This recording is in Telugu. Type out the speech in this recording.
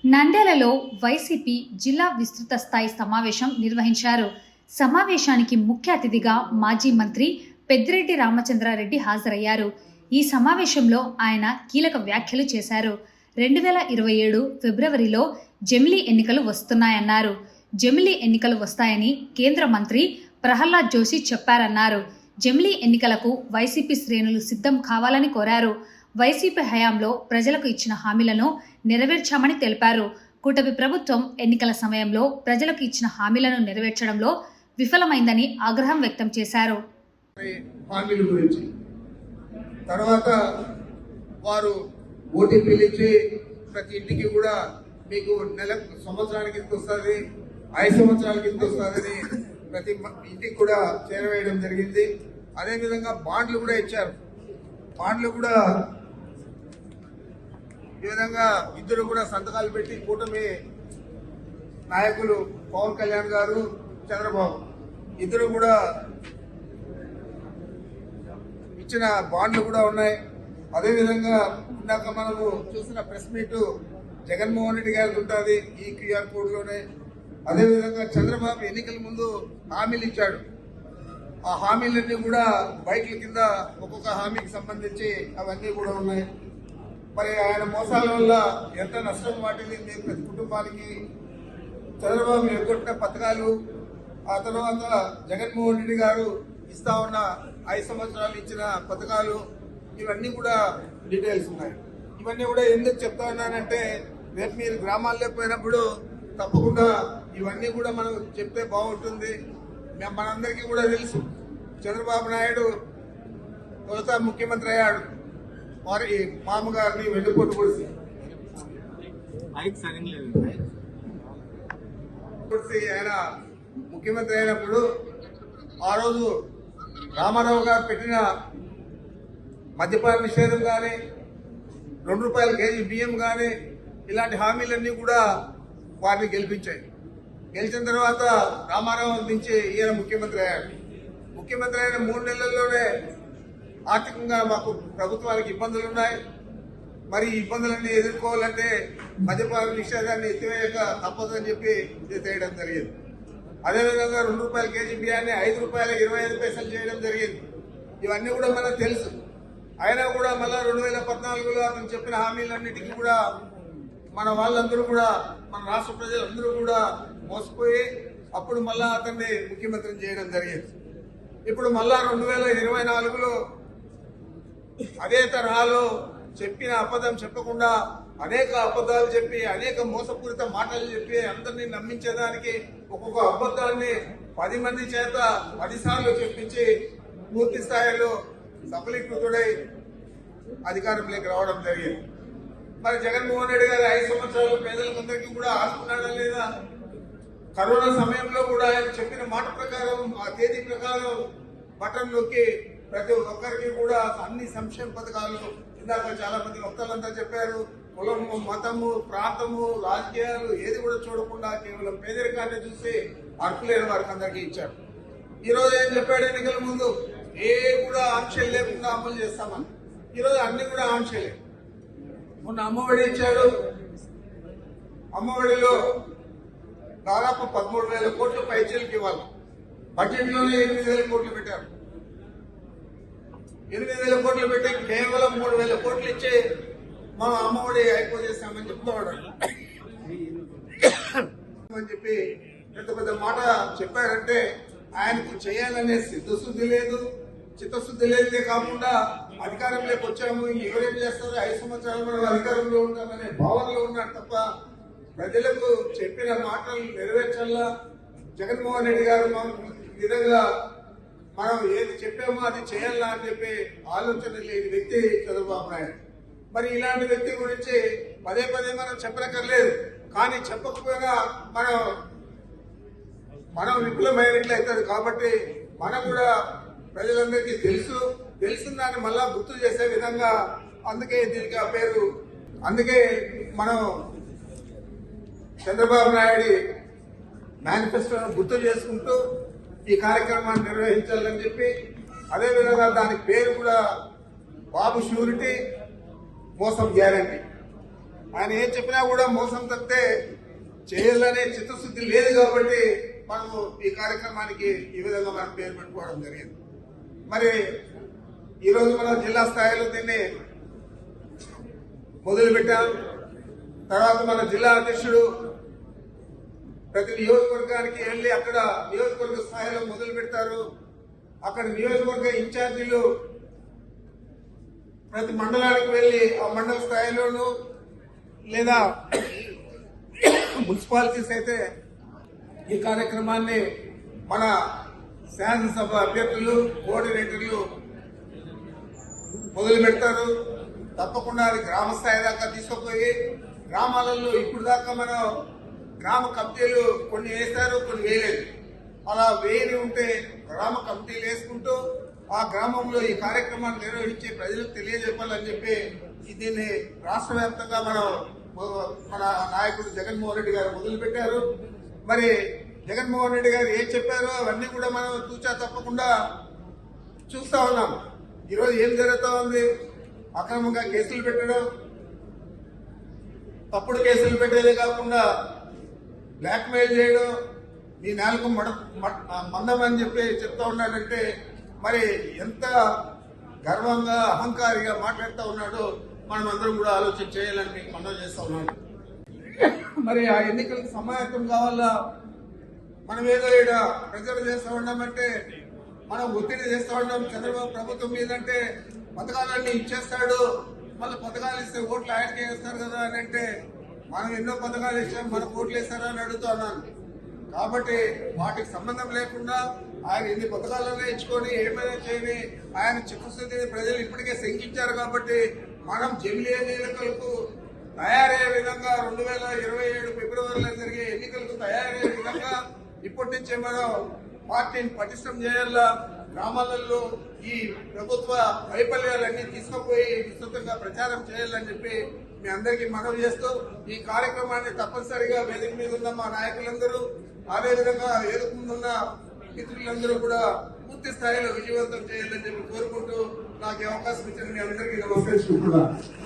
నంద్యాలలో వైసీపీ జిల్లా విస్తృత స్థాయి సమావేశం నిర్వహించారు. సమావేశానికి ముఖ్య అతిథిగా మాజీ మంత్రి పెద్దిరెడ్డి రామచంద్రారెడ్డి హాజరయ్యారు. ఈ సమావేశంలో ఆయన కీలక వ్యాఖ్యలు చేశారు. 2027 ఫిబ్రవరిలో జమిలీ ఎన్నికలు వస్తున్నాయన్నారు. జమిలీ ఎన్నికలు వస్తాయని కేంద్ర మంత్రి ప్రహ్లాద్ జోషి చెప్పారన్నారు. జమిలీ ఎన్నికలకు వైసీపీ శ్రేణులు సిద్ధం కావాలని కోరారు. వైసీపీ హయాంలో ప్రజలకు ఇచ్చిన హామీలను నెరవేర్చామని తెలిపారు. కూటమి ప్రభుత్వం ఎన్నికల సమయంలో ప్రజలకు ఇచ్చిన హామీలను నెరవేర్చడంలో విఫలమైందని ఆగ్రహం వ్యక్తం చేశారు. తర్వాత వారు ఓటీపీలు ఇచ్చి ప్రతి ఇంటికి కూడా మీకు సంవత్సరానికి ఇంత వస్తుంది, 5 సంవత్సరాలకి ఇంత వస్తుందని ప్రతి ఇంటికి కూడా చేరవేయడం జరిగింది. అదేవిధంగా బాండ్లు కూడా ఇచ్చారు. బాండ్లు కూడా ఈ విధంగా ఇద్దరు కూడా సంతకాలు పెట్టి కూటమి నాయకులు పవన్ కళ్యాణ్ గారు, చంద్రబాబు ఇద్దరు కూడా ఇచ్చిన బాండ్లు కూడా ఉన్నాయి. అదేవిధంగా ఇందాక మనము చూసిన ప్రెస్ మీట్ జగన్మోహన్ రెడ్డి గారికి ఉంటుంది ఈ క్యూఆర్ కోడ్ లోనే. అదేవిధంగా చంద్రబాబు ఎన్నికల ముందు హామీలు ఇచ్చాడు. ఆ హామీలన్నీ కూడా బైక్ల కింద ఒక్కొక్క హామీకి సంబంధించి అవన్నీ కూడా ఉన్నాయి. మరి ఆయన మోసాల వల్ల ఎంత నష్టం వాటిల్లింది ప్రతి కుటుంబానికి. చంద్రబాబు ఎగ్గొట్టిన పథకాలు, ఆ తర్వాత జగన్మోహన్ రెడ్డి గారు ఇస్తా ఉన్న 5 సంవత్సరాలు ఇచ్చిన పథకాలు, ఇవన్నీ కూడా డీటెయిల్స్ ఉన్నాయి. ఇవన్నీ కూడా ఎందుకు చెప్తా ఉన్నానంటే రేపు మీరు గ్రామాల్లో పోయినప్పుడు తప్పకుండా ఇవన్నీ కూడా మనం చెప్తే బాగుంటుంది. మనందరికీ కూడా తెలుసు చంద్రబాబు నాయుడు తొలుత ముఖ్యమంత్రి అయ్యాడు. వారి మామగారిని వెన్నుపోటు పొడిచి ఆయన ముఖ్యమంత్రి అయినప్పుడు ఆ రోజు రామారావు గారు పెట్టిన మద్యపాన నిషేధం కానీ, ₹2 కేజీ బియ్యం కానీ, ఇలాంటి హామీలన్నీ కూడా వారిని గెలిపించాయి. గెలిచిన తర్వాత రామారావు దించి ఈయన ముఖ్యమంత్రి అయ్యాడు. ముఖ్యమంత్రి అయిన 3 నెలల్లోనే ఆర్థికంగా మాకు ప్రభుత్వానికి ఇబ్బందులు ఉన్నాయి. మరి ఈ ఇబ్బందులన్నీ ఎదుర్కోవాలంటే మద్యపాన నిషేధాన్ని ఎత్తివేయక తప్పదని చెప్పి ఎత్తేయడం జరిగింది. అదేవిధంగా ₹2 కేజీ బియ్యాన్ని ₹5.25 చేయడం జరిగింది. ఇవన్నీ కూడా మనకు తెలుసు. అయినా కూడా మళ్ళా 2014లో అతను చెప్పిన హామీలన్నిటికీ కూడా మన వాళ్ళందరూ కూడా, మన రాష్ట్ర ప్రజలందరూ కూడా మోసపోయి అప్పుడు మళ్ళా అతన్ని ముఖ్యమంత్రిని చేయడం జరిగింది. ఇప్పుడు మళ్ళా 2024లో అదే తరహాలో చెప్పిన అబద్ధం చెప్పకుండా అనేక అబద్ధాలు చెప్పి, అనేక మోసపూరిత మాటలు చెప్పి అందరినీ నమ్మించేదానికి ఒక్కొక్క అబద్ధాన్ని 10 మంది చేత 10 సార్లు చెప్పించి పూర్తి స్థాయిలో సఫలీకృతుడై అధికారంలోకి రావడం జరిగింది. మరి జగన్మోహన్ రెడ్డి గారు 5 సంవత్సరాలు పేదలందరికీ కూడా ఆదుకున్నాడా లేదా? కరోనా సమయంలో కూడా ఆయన చెప్పిన మాట ప్రకారం, ఆ తేదీ ప్రకారం బటన్ నొక్కి ప్రతి ఒక్కరికి కూడా అన్ని సంక్షేమ పథకాలు, ఇందాక చాలా మంది వక్తలంతా చెప్పారు, కులము, మతము, ప్రాంతము, రాజకీయాలు ఏది కూడా చూడకుండా కేవలం పేదరికాన్ని చూసి అర్హులైన వారికి అందరికీ ఇచ్చారు. ఈరోజు ఏం చెప్పాడు ఎన్నికల ముందు? ఏ కూడా ఆంక్షలు లేకుండా అమలు చేస్తామని. ఈరోజు అన్ని కూడా ఆంక్షలే. మొన్న అమ్మఒడి ఇచ్చాడు. అమ్మఒడిలో దాదాపు 13,000 కోట్ల పైచీలకి ఇవ్వాలి. బడ్జెట్ లోనే 8,000 కోట్లు పెట్టారు. 8,000 కోట్లు పెట్టి కేవలం 3,000 కోట్లు ఇచ్చి మా అమ్మఒడి అయిపోజేస్తామని చెప్తాడు అని చెప్పి పెద్ద పెద్ద మాట చెప్పారంటే ఆయనకు చేయాలనే సిద్ధశుద్ధి లేదు, చిత్తశుద్ధి లేదే కాకుండా అధికారంలోకి వచ్చాము, ఎవరేం చేస్తారు, 5 సంవత్సరాలు మనం అధికారంలో ఉంటామనే భావనలో ఉన్నాడు తప్ప ప్రజలకు చెప్పిన మాటలు నెరవేర్చాలా. జగన్మోహన్ రెడ్డి గారు విధంగా మనం ఏది చెప్పామో అది చేయాలా అని చెప్పి ఆలోచన లేని వ్యక్తి చంద్రబాబు నాయుడు. మరి ఇలాంటి వ్యక్తి గురించి పదే మనం చెప్పనక్కర్లేదు. కానీ చెప్పకపోయినా మనం విఫలమైనట్లయితుంది. కాబట్టి మనం కూడా ప్రజలందరికీ తెలిసిన దాన్ని మళ్ళా గుర్తు చేసే విధంగా, అందుకే దీనికి ఆ పేరు. అందుకే మనం చంద్రబాబు నాయుడు మేనిఫెస్టోను గుర్తు చేసుకుంటూ ఈ కార్యక్రమాన్ని నిర్వహించాలని చెప్పి, అదేవిధంగా దాని పేరు కూడా బాబు షూరిటీ, మోసం గ్యారంటీ. ఆయన ఏం చెప్పినా కూడా మోసం తప్పితే చేయాలనే చిత్తశుద్ధి లేదు కాబట్టి మనము ఈ కార్యక్రమానికి ఈ విధంగా మనం పేరు పెట్టుకోవడం జరిగింది. మరి ఈరోజు మనం జిల్లా స్థాయిలో దీన్ని మొదలుపెట్టాం. తర్వాత మన జిల్లా అధ్యక్షుడు ప్రతి నియోజకవర్గానికి వెళ్లి అక్కడ నియోజకవర్గ స్థాయిలో మొదలు పెడతారు. అక్కడ నియోజకవర్గ ఇన్ఛార్జీలు ప్రతి మండలానికి వెళ్లి ఆ మండల స్థాయిలోనూ లేదా మున్సిపాలిటీస్ అయితే ఈ కార్యక్రమాన్ని మన శాసనసభ అభ్యర్థులు కోఆర్డినేటర్లు మొదలు పెడతారు. తప్పకుండా అది గ్రామ స్థాయి దాకా తీసుకుపోయి గ్రామాలలో ఇప్పుడు దాకా మనం గ్రామ కమిటీలు కొన్ని వేశారు, కొన్ని వేయలేదు. అలా వేయని ఉంటే గ్రామ కమిటీలు వేసుకుంటూ ఆ గ్రామంలో ఈ కార్యక్రమాన్ని నిర్వహించి ప్రజలకు తెలియజెప్పాలని చెప్పి దీన్ని రాష్ట్ర వ్యాప్తంగా మన నాయకుడు జగన్మోహన్ రెడ్డి గారు మొదలు పెట్టారు. మరి జగన్మోహన్ రెడ్డి గారు ఏం చెప్పారో అవన్నీ కూడా మనం తూచా తప్పకుండా చూస్తా ఉన్నాం. ఈరోజు ఏం జరుగుతా ఉంది? అక్రమంగా కేసులు పెట్టడం, తప్పుడు కేసులు పెట్టేదే కాకుండా బ్లాక్మెయిల్ చేయడం, మీ నేలకు మందమని చెప్పి చెప్తా ఉన్నాడంటే మరి ఎంత గర్వంగా అహంకారిగా మాట్లాడుతూ ఉన్నాడో మనం అందరం కూడా ఆలోచన చేయాలని మీకు మనవి చేస్తా ఉన్నాడు. మరి ఆ ఎన్నికలకు సమాయత్తం కావాలా? మనం ఏదో ఇక్కడ ప్రజలు చేస్తా ఉన్నామంటే మనం ఒత్తిడి చేస్తా ఉన్నాం చంద్రబాబు ప్రభుత్వం మీదంటే పథకాలన్నీ ఇచ్చేస్తాడు, మళ్ళీ పథకాలు ఇస్తే ఓట్లు ఆయనకే వేస్తారు కదా అని అంటే మనం ఎన్నో పథకాలు ఇచ్చాం, మనకు ఓట్లు వేస్తారా అని అడుగుతా ఉన్నాను. కాబట్టి వాటికి సంబంధం లేకుండా ఆయన ఎన్ని పథకాలనే ఇచ్చుకొని ఏమైనా చేయని ఆయన చిత్తశుద్ధిని ప్రజలు ఇప్పటికే శంకించారు. కాబట్టి మనం జమిలీ ఎన్నికలకు తయారయ్యే విధంగా 2027 ఫిబ్రవరిలో జరిగే ఎన్నికలకు తయారయ్యే విధంగా ఇప్పటి నుంచే మనం పార్టీని పటిష్టం చేయాలా. గ్రామాలలో ఈ ప్రభుత్వ వైఫల్యాలన్నీ తీసుకుపోయి విస్తృతంగా ప్రచారం చేయాలని చెప్పి మీ అందరికీ మనవి చేస్తూ ఈ కార్యక్రమాన్ని తప్పనిసరిగా వేదిక మీద ఉన్న మా నాయకులందరూ, అదేవిధంగా వేదిక ముందున్న మిత్రులందరూ కూడా పూర్తి స్థాయిలో విజయవంతం చేయాలని చెప్పి కోరుకుంటూ నాకు అవకాశం ఇచ్చిన మీ అందరికీ నమస్కరిస్తున్నాను.